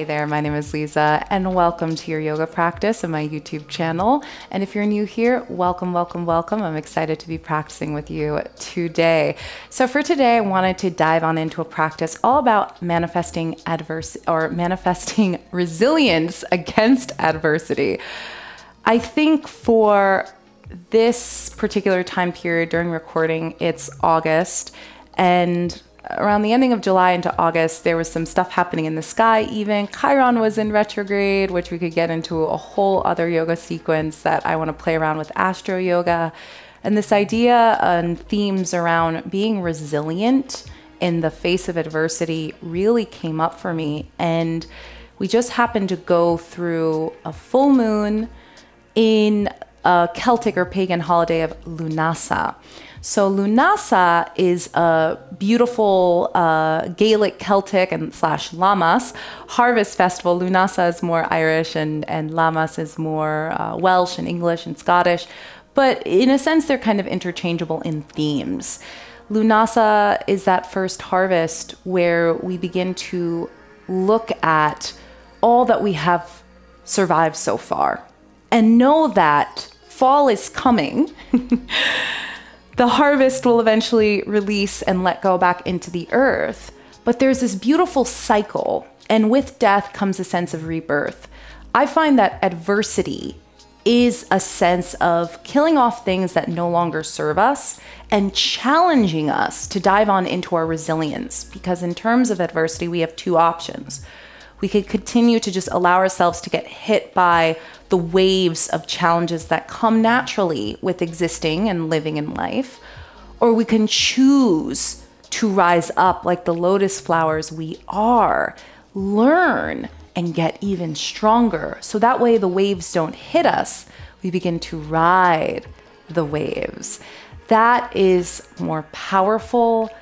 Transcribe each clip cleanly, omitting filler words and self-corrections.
there, my name is Liza, and welcome to your yoga practice on my YouTube channel. And if you're new here, welcome, welcome, welcome. I'm excited to be practicing with you today. So for today, I wanted to dive on into a practice all about manifesting manifesting resilience against adversity. I think for this particular time period during recording, it's August, and around the ending of July into August, there was some stuff happening in the sky. Even Chiron was in retrograde, which we could get into a whole other yoga sequence that I want to play around with astro yoga. And this idea and themes around being resilient in the face of adversity really came up for me. And we just happened to go through a full moon in a Celtic or pagan holiday of Lunasa. So Lunasa is a beautiful Gaelic, Celtic, and / Lammas harvest festival. Lunasa is more Irish and Lammas is more Welsh and English and Scottish. But in a sense, they're kind of interchangeable in themes. Lunasa is that first harvest where we begin to look at all that we have survived so far and know that fall is coming. The harvest will eventually release and let go back into the earth. But there's this beautiful cycle, and with death comes a sense of rebirth. I find that adversity is a sense of killing off things that no longer serve us and challenging us to dive on into our resilience. Because in terms of adversity, we have two options. We could continue to just allow ourselves to get hit by the waves of challenges that come naturally with existing and living in life, or we can choose to rise up like the lotus flowers we are, learn and get even stronger. So that way the waves don't hit us, we begin to ride the waves. That is more powerful,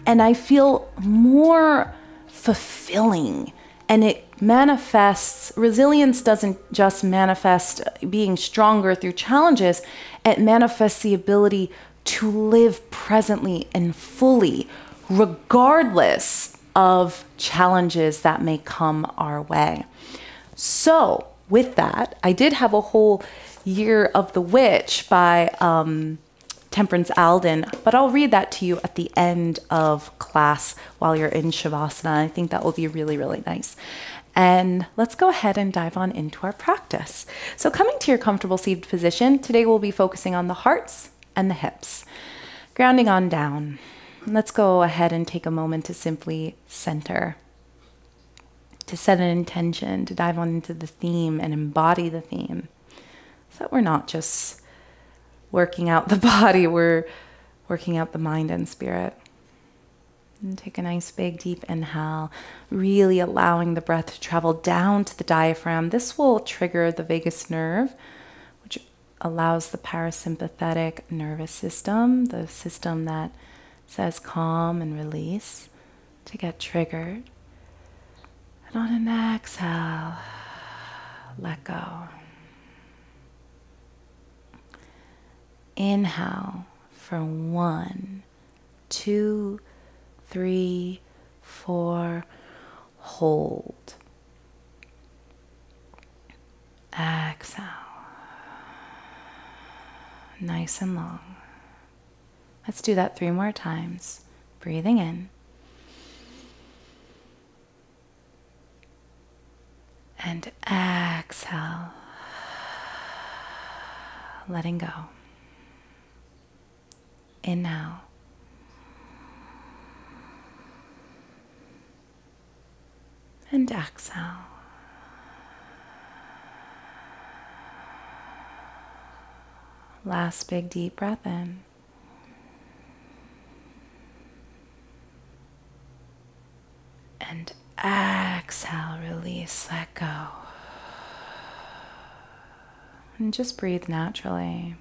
and I feel more fulfilling. And it manifests, resilience doesn't just manifest being stronger through challenges, it manifests the ability to live presently and fully, regardless of challenges that may come our way. So with that, I did have a whole Year of the Witch by Temperance Alden, but I'll read that to you at the end of class while you're in Shavasana. I think that will be really, really nice. And let's go ahead and dive on into our practice. So coming to your comfortable seated position, today we'll be focusing on the hearts and the hips. Grounding on down. Let's go ahead and take a moment to simply center, to set an intention, to dive on into the theme and embody the theme, so that we're not just working out the body, we're working out the mind and spirit. And take a nice big deep inhale, really allowing the breath to travel down to the diaphragm. This will trigger the vagus nerve, which allows the parasympathetic nervous system, the system that says calm and release, to get triggered. And on an exhale, let go. Inhale for 1, 2, 3, 4, hold. Exhale. Nice and long. Let's do that 3 more times. Breathing in. And exhale. Letting go. Inhale. And exhale. Last big deep breath in. And exhale, release, let go. And just breathe naturally.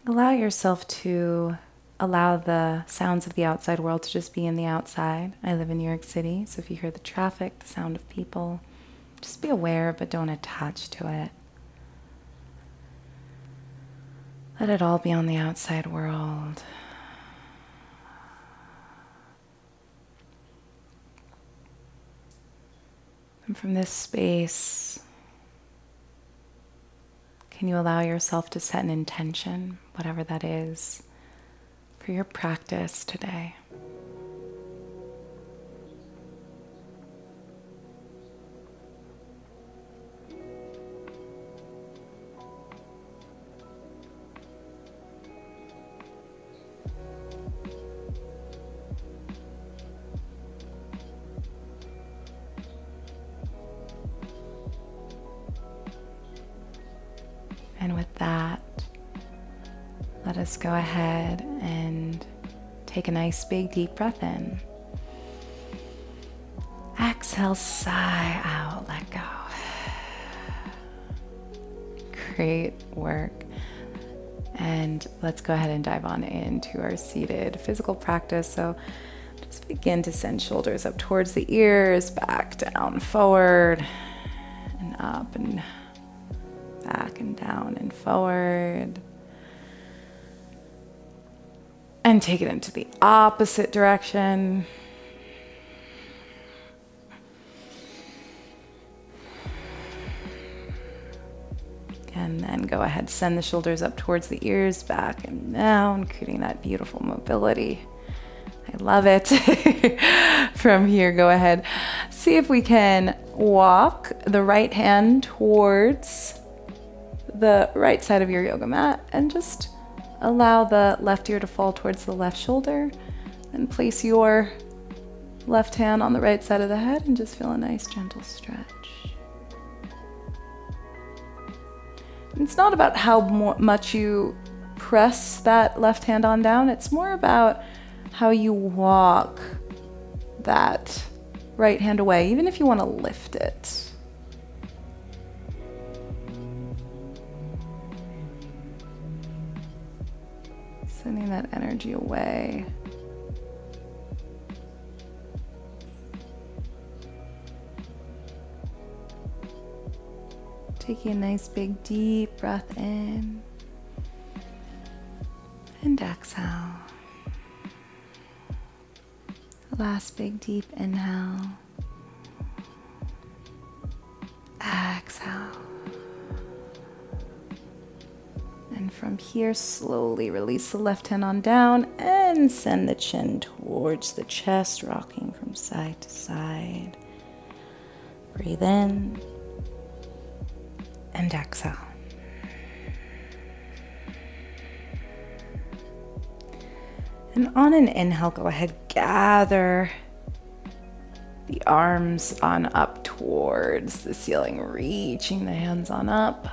Allow yourself to allow the sounds of the outside world to just be in the outside. I live in New York City, so if you hear the traffic, the sound of people, just be aware, but don't attach to it. Let it all be on the outside world. And from this space, can you allow yourself to set an intention, whatever that is, for your practice today? And with that, let us go ahead and take a nice big deep breath in. Exhale, sigh out, let go. Great work. And let's go ahead and dive on into our seated physical practice. So just begin to send shoulders up towards the ears, back, down, forward, and up, and back and down and forward. And take it into the opposite direction. And then go ahead, send the shoulders up towards the ears, back and down, creating that beautiful mobility. I love it. From here, go ahead. See if we can walk the right hand towards the right side of your yoga mat and just allow the left ear to fall towards the left shoulder, and place your left hand on the right side of the head and just feel a nice gentle stretch. And it's not about how much you press that left hand on down, it's more about how you walk that right hand away, even if you want to lift it. Sending that energy away. Taking a nice big deep breath in and exhale. Last big deep inhale. Exhale. And from here, slowly release the left hand on down and send the chin towards the chest, rocking from side to side. Breathe in and exhale. And on an inhale, go ahead, gather the arms on up towards the ceiling, reaching the hands on up.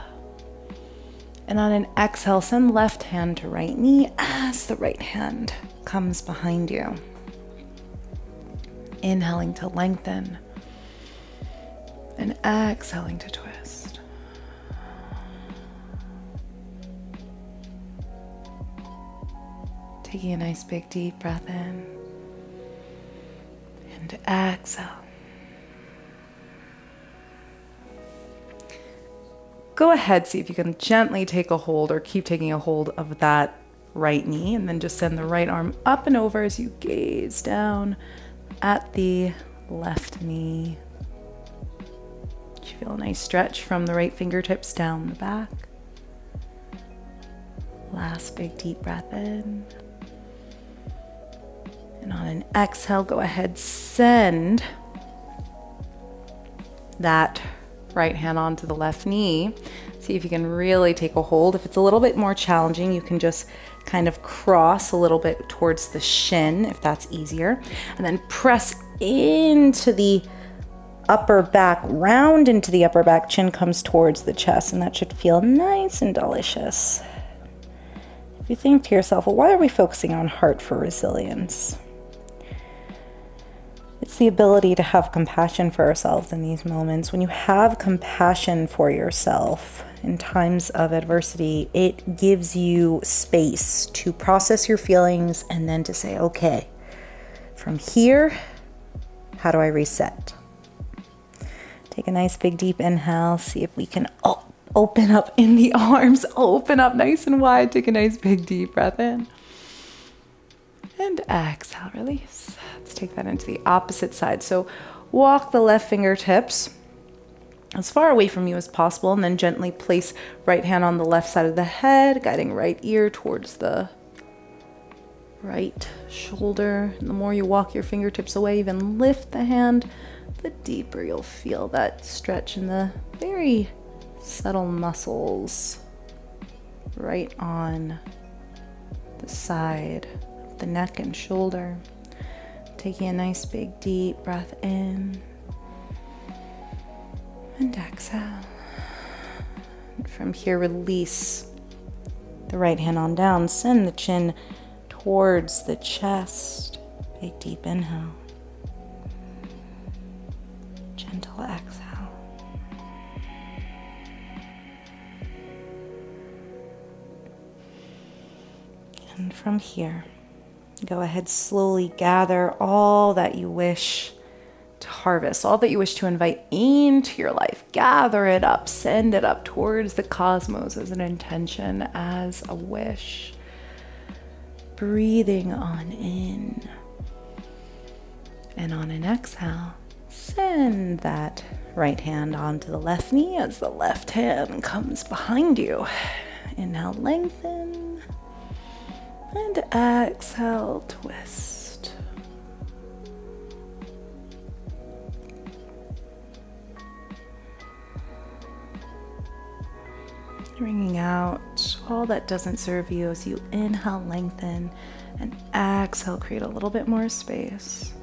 And on an exhale, send left hand to right knee as the right hand comes behind you. Inhaling to lengthen and exhaling to twist. Taking a nice big deep breath in and exhale. Go ahead, see if you can gently take a hold or keep taking a hold of that right knee, and then just send the right arm up and over as you gaze down at the left knee. You feel a nice stretch from the right fingertips down the back. Last big deep breath in. And on an exhale, go ahead, send that right hand onto the left knee. See if you can really take a hold. If it's a little bit more challenging, you can just kind of cross a little bit towards the shin if that's easier. And then press into the upper back, round into the upper back, chin comes towards the chest, and that should feel nice and delicious. If you think to yourself, well, why are we focusing on heart for resilience? It's the ability to have compassion for ourselves in these moments. When you have compassion for yourself, in times of adversity, it gives you space to process your feelings and then to say, okay, from here, how do I reset? Take a nice big deep inhale. See if we can open up in the arms. Open up nice and wide. Take a nice big deep breath in. And exhale, release. Let's take that into the opposite side. So walk the left fingertips as far away from you as possible, and then gently place right hand on the left side of the head, guiding right ear towards the right shoulder. And the more you walk your fingertips away, even lift the hand, the deeper you'll feel that stretch in the very subtle muscles right on the side of the neck and shoulder. Taking a nice big deep breath in and exhale. And from here, release the right hand on down. Send the chin towards the chest. Big deep inhale. Gentle exhale. And from here, go ahead, slowly gather all that you wish to harvest, all that you wish to invite into your life. Gather it up, send it up towards the cosmos as an intention, as a wish. Breathing on in. And on an exhale, send that right hand onto the left knee as the left hand comes behind you. Inhale, lengthen. And exhale, twist. Bringing out all that doesn't serve you as you inhale, lengthen, and exhale, create a little bit more space.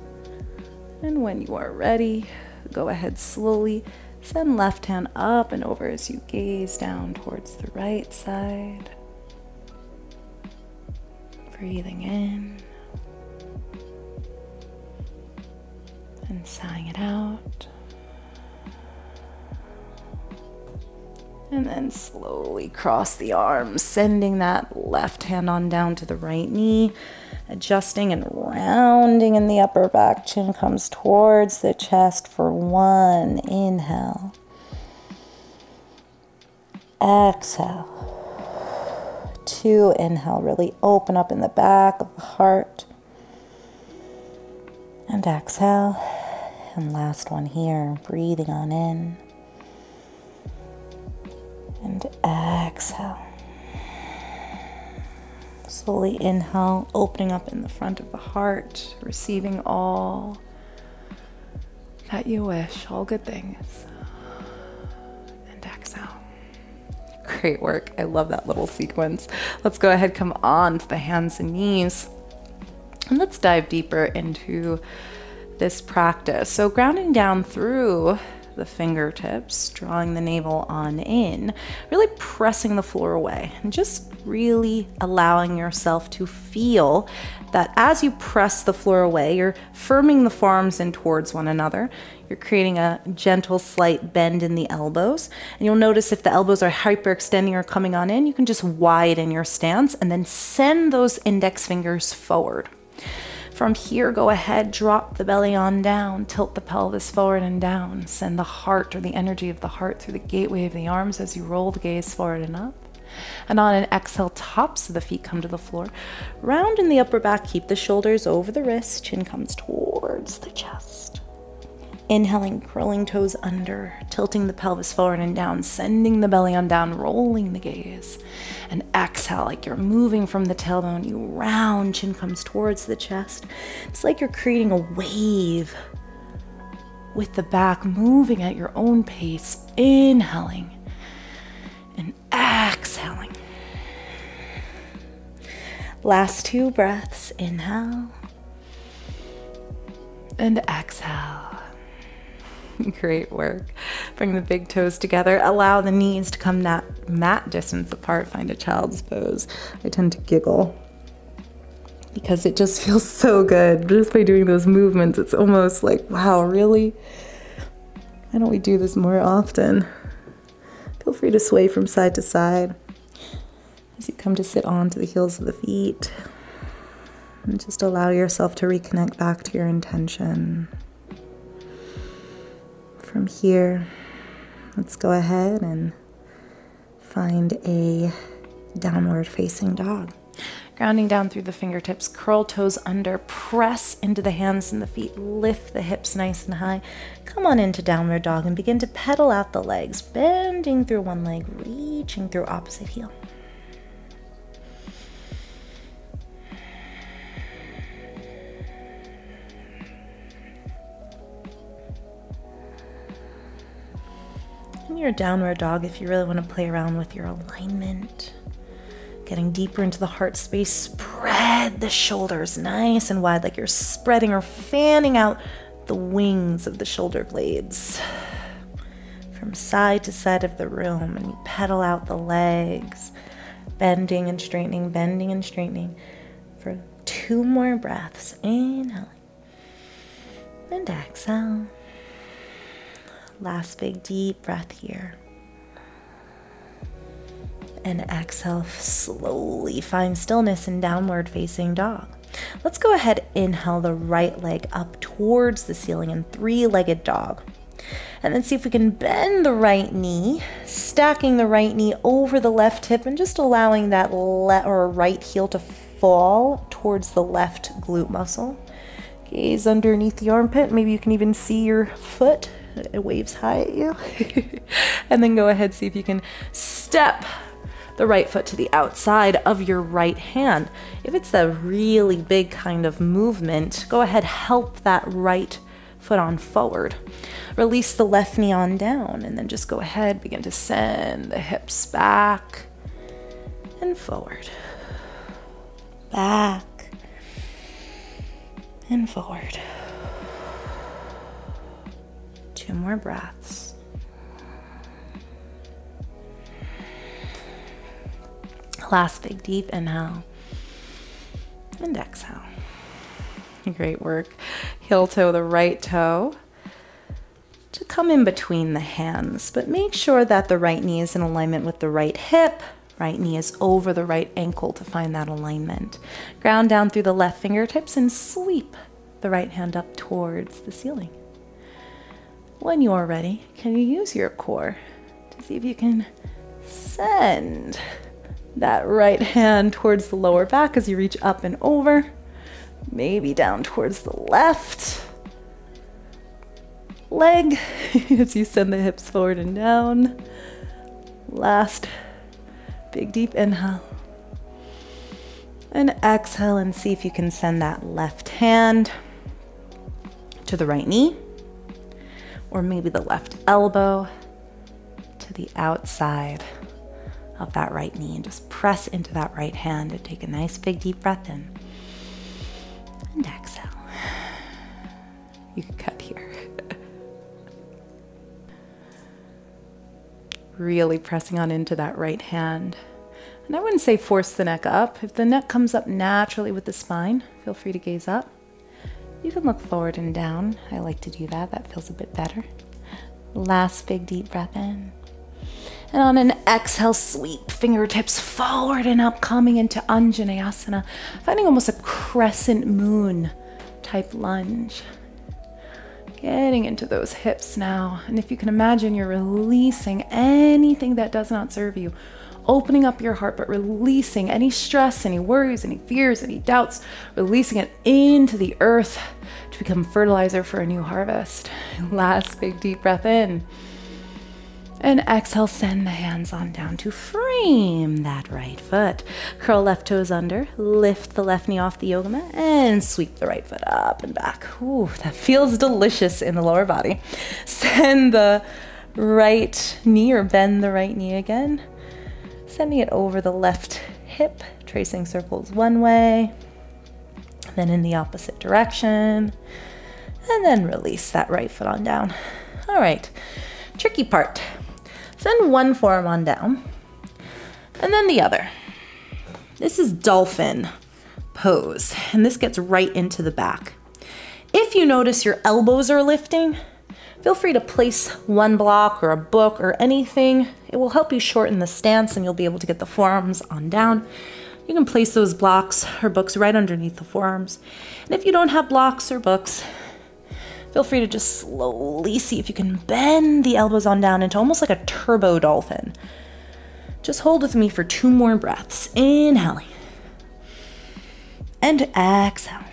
And when you are ready, go ahead, slowly send left hand up and over as you gaze down towards the right side. Breathing in and sighing it out. And then slowly cross the arms, sending that left hand on down to the right knee, adjusting and rounding in the upper back. Chin comes towards the chest for one. Inhale. Exhale. Two. Inhale. Really open up in the back of the heart. And exhale. And last one here. Breathing on in. And exhale. Slowly inhale, opening up in the front of the heart, receiving all that you wish, all good things. And exhale. Great work. I love that little sequence. Let's go ahead, come on to the hands and knees. And let's dive deeper into this practice. So grounding down through the fingertips, drawing the navel on in, really pressing the floor away, and just really allowing yourself to feel that as you press the floor away, you're firming the forearms in towards one another. You're creating a gentle, slight bend in the elbows. And you'll notice if the elbows are hyperextending or coming on in, you can just widen your stance and then send those index fingers forward. From here, go ahead, drop the belly on down, tilt the pelvis forward and down. Send the heart or the energy of the heart through the gateway of the arms as you roll the gaze forward and up. And on an exhale, tops of the feet come to the floor. Round in the upper back, keep the shoulders over the wrists, chin comes towards the chest. Inhaling, curling toes under, tilting the pelvis forward and down, sending the belly on down, rolling the gaze. And exhale, like you're moving from the tailbone, you round, chin comes towards the chest. It's like you're creating a wave with the back moving at your own pace, inhaling and exhaling. Last two breaths, inhale and exhale. Great work. Bring the big toes together. Allow the knees to come mat distance apart. Find a child's pose. I tend to giggle because it just feels so good. Just by doing those movements, it's almost like, wow, really? Why don't we do this more often? Feel free to sway from side to side as you come to sit onto the heels of the feet. And just allow yourself to reconnect back to your intention. From here, let's go ahead and find a downward facing dog. Grounding down through the fingertips, curl toes under, press into the hands and the feet, lift the hips nice and high. Come on into downward dog and begin to pedal out the legs, bending through one leg, reaching through opposite heel. In your downward dog, if you really want to play around with your alignment, getting deeper into the heart space, spread the shoulders nice and wide, like you're spreading or fanning out the wings of the shoulder blades from side to side of the room, and you pedal out the legs, bending and straightening for 2 more breaths. Inhaling and exhale. Last big deep breath here. And exhale, slowly find stillness in downward facing dog. Let's go ahead, inhale the right leg up towards the ceiling in 3-legged dog. And then see if we can bend the right knee, stacking the right knee over the left hip and just allowing that right heel to fall towards the left glute muscle. Gaze underneath the armpit. Maybe you can even see your foot. It waves high at you. And then go ahead, see if you can step the right foot to the outside of your right hand. If it's a really big kind of movement, go ahead, help that right foot on forward. Release the left knee on down, and then just go ahead, begin to send the hips back and forward. Back and forward. 2 more breaths. Last big deep inhale and exhale. Great work. Heel toe the right toe to come in between the hands, but make sure that the right knee is in alignment with the right hip. Right knee is over the right ankle to find that alignment. Ground down through the left fingertips and sweep the right hand up towards the ceiling. When you're ready, can you use your core to see if you can send that right hand towards the lower back as you reach up and over, maybe down towards the left leg as you send the hips forward and down. Last big deep inhale and exhale, and see if you can send that left hand to the right knee, or maybe the left elbow to the outside of that right knee, and just press into that right hand and take a nice big deep breath in and exhale. You can cut here. Really pressing on into that right hand. And I wouldn't say force the neck up. If the neck comes up naturally with the spine, feel free to gaze up. You can look forward and down. I like to do that. That feels a bit better. Last big deep breath in. And on an exhale, sweep fingertips forward and up, coming into Anjaneyasana, finding almost a crescent moon type lunge. Getting into those hips now. And if you can imagine, you're releasing anything that does not serve you. Opening up your heart, but releasing any stress, any worries, any fears, any doubts, releasing it into the earth to become fertilizer for a new harvest. Last big deep breath in. And exhale, send the hands on down to frame that right foot. Curl left toes under, lift the left knee off the yoga mat, and sweep the right foot up and back. Ooh, that feels delicious in the lower body. Send the right knee, or bend the right knee again. Sending it over the left hip, tracing circles one way, then in the opposite direction, and then release that right foot on down. All right, tricky part. Send one forearm on down, and then the other. This is dolphin pose, and this gets right into the back. If you notice your elbows are lifting, Feel free to place one block or a book or anything. It will help you shorten the stance and you'll be able to get the forearms on down. You can place those blocks or books right underneath the forearms. And if you don't have blocks or books, feel free to just slowly see if you can bend the elbows on down into almost like a turbo dolphin. Just hold with me for 2 more breaths. Inhaling. And exhale.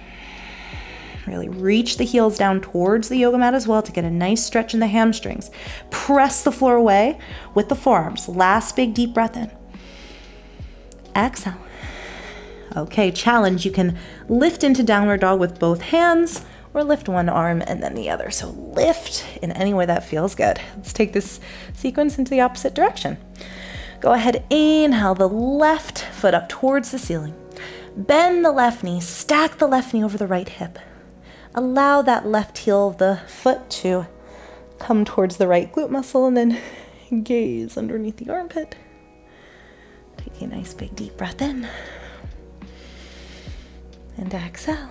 Really reach the heels down towards the yoga mat as well to get a nice stretch in the hamstrings. Press the floor away with the forearms. Last big deep breath in. Exhale. Okay, challenge. You can lift into downward dog with both hands or lift one arm and then the other. So lift in any way that feels good. Let's take this sequence into the opposite direction. Go ahead, inhale the left foot up towards the ceiling. Bend the left knee, stack the left knee over the right hip. Allow that left heel of the foot to come towards the right glute muscle and then gaze underneath the armpit. Take a nice big deep breath in. And exhale.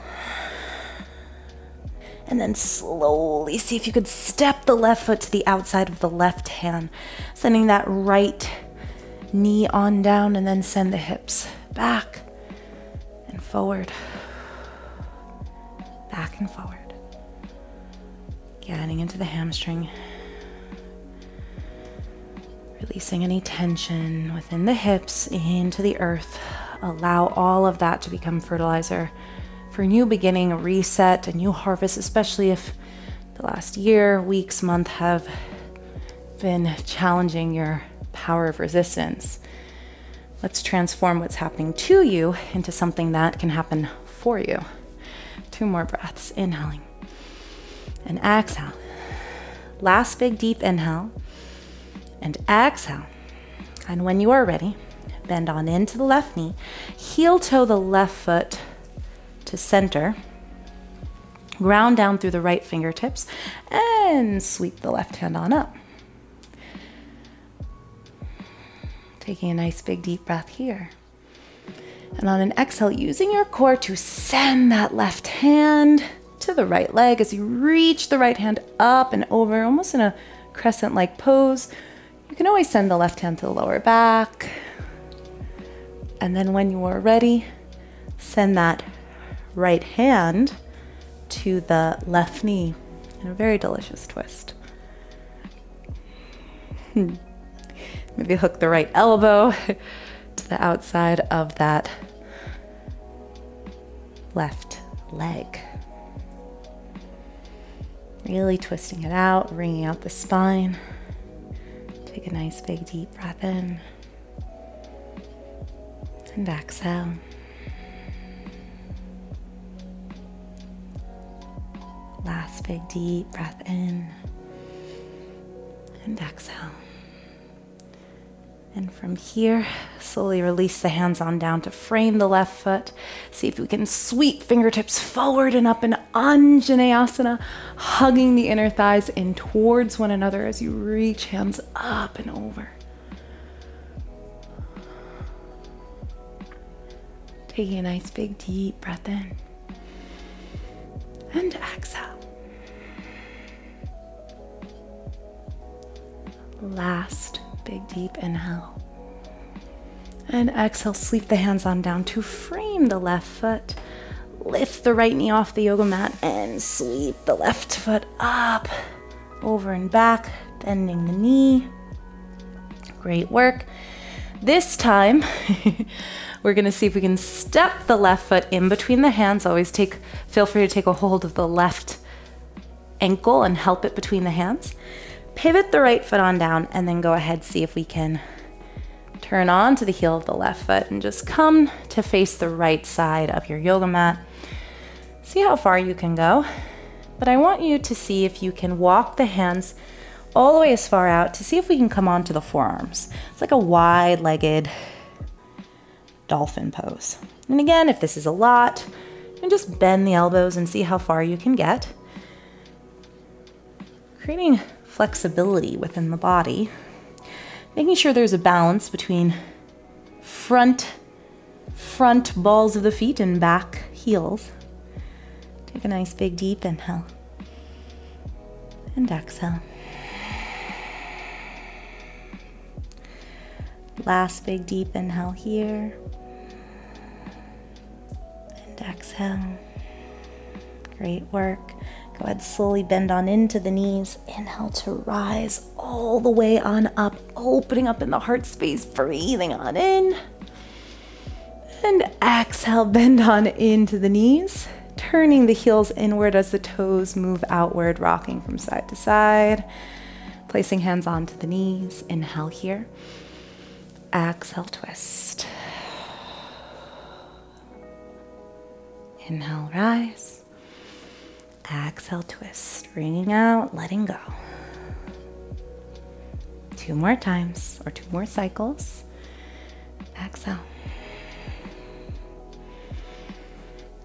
And then slowly see if you could step the left foot to the outside of the left hand, sending that right knee on down and then send the hips back and forward. Back and forward. Getting into the hamstring. Releasing any tension within the hips into the earth. Allow all of that to become fertilizer for a new beginning, a reset, a new harvest, especially if the last year, weeks, month have been challenging your power of resistance. Let's transform what's happening to you into something that can happen for you. 2 more breaths, inhaling and exhale. Last big deep inhale and exhale. And when you are ready, bend on into the left knee, heel toe the left foot to center, ground down through the right fingertips, and sweep the left hand on up. Taking a nice big deep breath here. And on an exhale, using your core to send that left hand to the right leg as you reach the right hand up and over, almost in a crescent-like pose. You can always send the left hand to the lower back. And then when you are ready, send that right hand to the left knee in a very delicious twist. Maybe hook the right elbow to the outside of that left leg. Really twisting it out, wringing out the spine. Take a nice big deep breath in. And exhale. Last big deep breath in. And exhale. And from here, slowly release the hands on down to frame the left foot. See if we can sweep fingertips forward and up in Anjaneyasana, hugging the inner thighs in towards one another as you reach hands up and over. Taking a nice big deep breath in. And exhale. Last big deep inhale. And exhale, sweep the hands on down to frame the left foot. Lift the right knee off the yoga mat and sweep the left foot up, over and back, bending the knee. Great work. This time, we're gonna see if we can step the left foot in between the hands. Always feel free to take a hold of the left ankle and help it between the hands. Pivot the right foot on down and then go ahead, see if we can turn on to the heel of the left foot and just come to face the right side of your yoga mat. See how far you can go. But I want you to see if you can walk the hands all the way as far out to see if we can come onto the forearms. It's like a wide-legged dolphin pose. And again, if this is a lot, you can just bend the elbows and see how far you can get. Creating flexibility within the body, making sure there's a balance between front balls of the feet and back heels. Take a nice big deep inhale. And exhale. Last big deep inhale here. And exhale. Great work. Go ahead, slowly bend on into the knees. Inhale to rise all the way on up, opening up in the heart space, breathing on in. And exhale, bend on into the knees, turning the heels inward as the toes move outward, rocking from side to side. Placing hands onto the knees. Inhale here. Exhale, twist. Inhale, rise. Exhale, twist. Bringing out, letting go. 2 more times, or 2 more cycles. Exhale.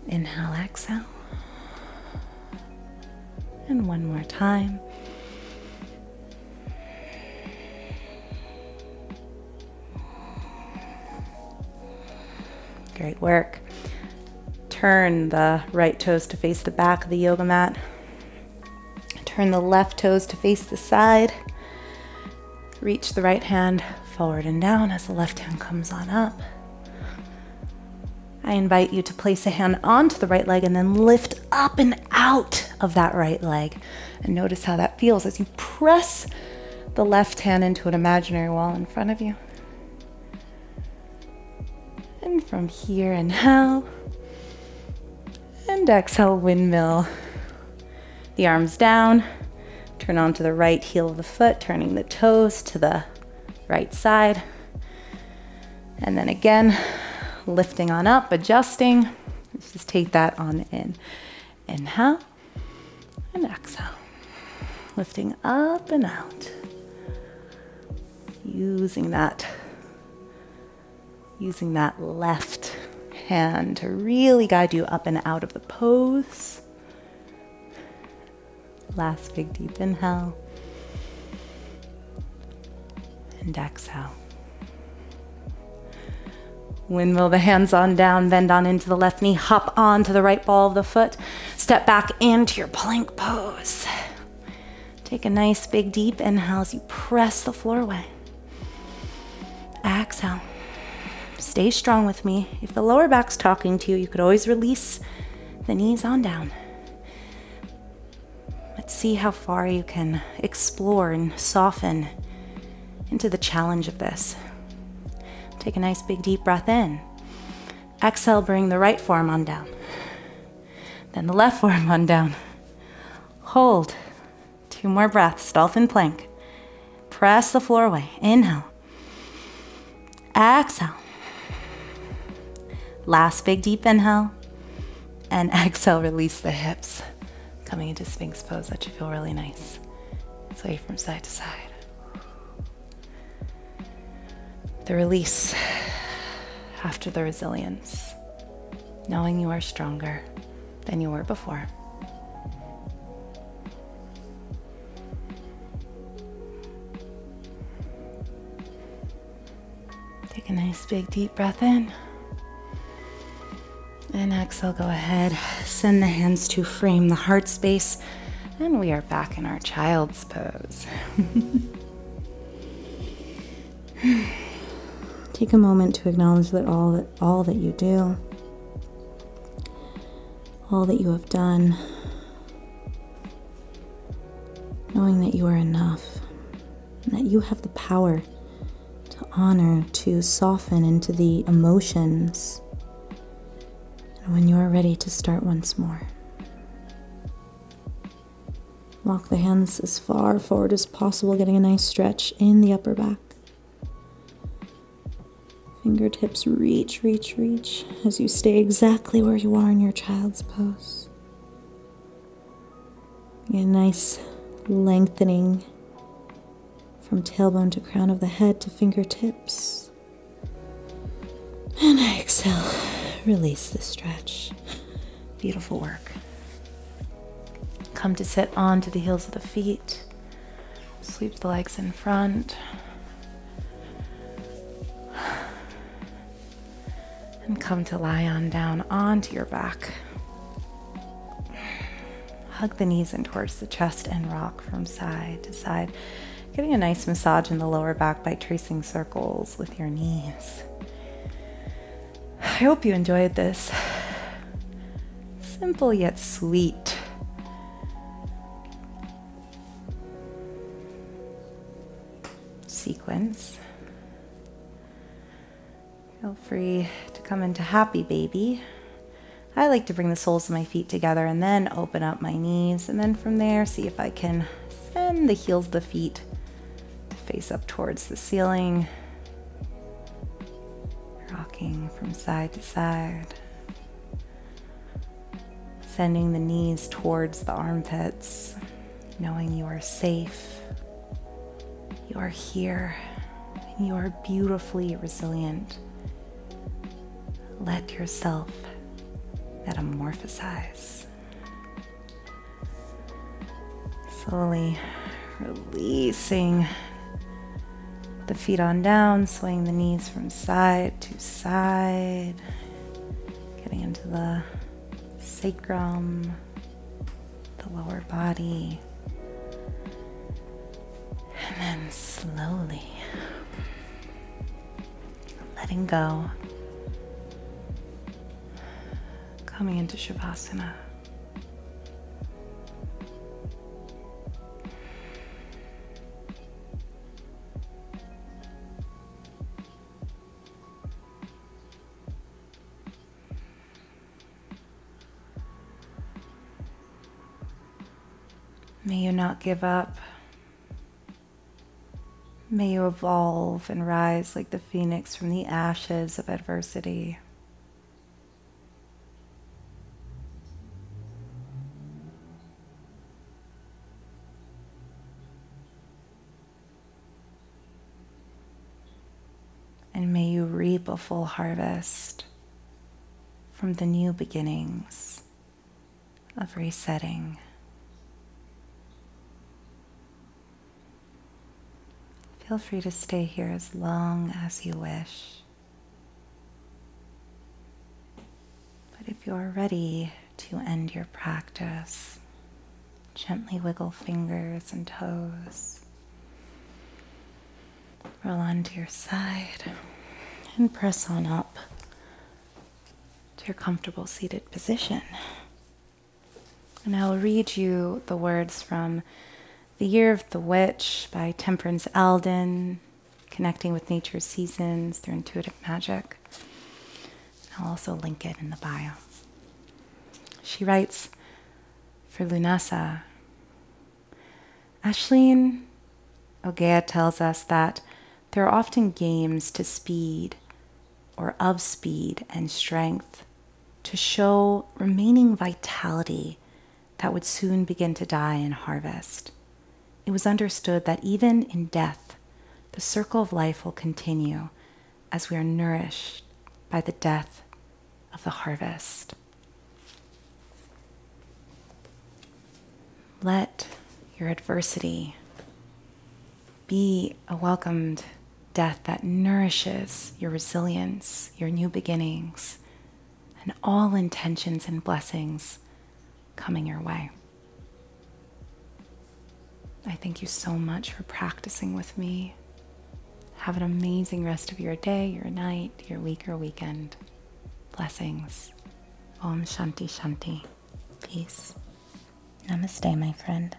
Inhale, exhale. And 1 more time. Great work. Turn the right toes to face the back of the yoga mat. Turn the left toes to face the side. Reach the right hand forward and down as the left hand comes on up. I invite you to place a hand onto the right leg and then lift up and out of that right leg. And notice how that feels as you press the left hand into an imaginary wall in front of you. And from here, inhale. And exhale, windmill. The arms down. Turn onto the right heel of the foot, turning the toes to the right side. And then again, lifting on up, adjusting. Let's just take that on in. Inhale and exhale. Lifting up and out. Using that left hand to really guide you up and out of the pose. Last big deep inhale. And exhale. Windmill the hands on down, bend on into the left knee, hop on to the right ball of the foot, step back into your plank pose. Take a nice big deep inhale as you press the floor away. Exhale. Stay strong with me. If the lower back's talking to you, you could always release the knees on down. Let's see how far you can explore and soften into the challenge of this. Take a nice big deep breath in. Exhale, bring the right forearm on down. Then the left forearm on down. Hold. 2 more breaths, dolphin plank. Press the floor away. Inhale. Exhale. Last big deep inhale. And exhale, release the hips. Coming into Sphinx Pose, that should feel really nice. Sway from side to side. The release after the resilience, knowing you are stronger than you were before. Take a nice big deep breath in. And exhale, go ahead, send the hands to frame the heart space, and we are back in our child's pose. Take a moment to acknowledge that all that you do, all that you have done, knowing that you are enough, and that you have the power to honor, to soften into the emotions, and when you are ready to start once more. Walk the hands as far forward as possible, getting a nice stretch in the upper back. Fingertips reach, reach, reach as you stay exactly where you are in your child's pose. Get a nice lengthening from tailbone to crown of the head to fingertips. And exhale, release the stretch. Beautiful work. Come to sit onto the heels of the feet. Sweep the legs in front. And come to lie on down onto your back. hug the knees in towards the chest and rock from side to side, getting a nice massage in the lower back by tracing circles with your knees. I hope you enjoyed this simple yet sweet sequence. Feel free to come into happy baby. I like to bring the soles of my feet together and then open up my knees, and then from there see if I can send the heels of the feet to face up towards the ceiling, rocking from side to side, sending the knees towards the armpits, knowing you are safe, you are here, and you are beautifully resilient. Let yourself metamorphosize. Slowly releasing the feet on down, swaying the knees from side to side, getting into the sacrum, the lower body, and then slowly letting go, coming into Shavasana. May you not give up. May you evolve and rise like the phoenix from the ashes of adversity. And may you reap a full harvest from the new beginnings of resetting. Feel free to stay here as long as you wish. But if you are ready to end your practice, gently wiggle fingers and toes. Roll onto your side and press on up to your comfortable seated position. And I'll read you the words from The Year of the Witch by Temperance Alden, connecting with nature's seasons through intuitive magic. I'll also link it in the bio. She writes, for Lunasa, Ashleen Ogea tells us that there are often games to speed or of speed and strength to show remaining vitality that would soon begin to die in harvest. It was understood that even in death, the circle of life will continue as we are nourished by the death of the harvest. Let your adversity be a welcomed death that nourishes your resilience, your new beginnings, and all intentions and blessings coming your way. I thank you so much for practicing with me. Have an amazing rest of your day, your night, your week, or weekend. Blessings. Om Shanti Shanti. Peace. Namaste, my friend.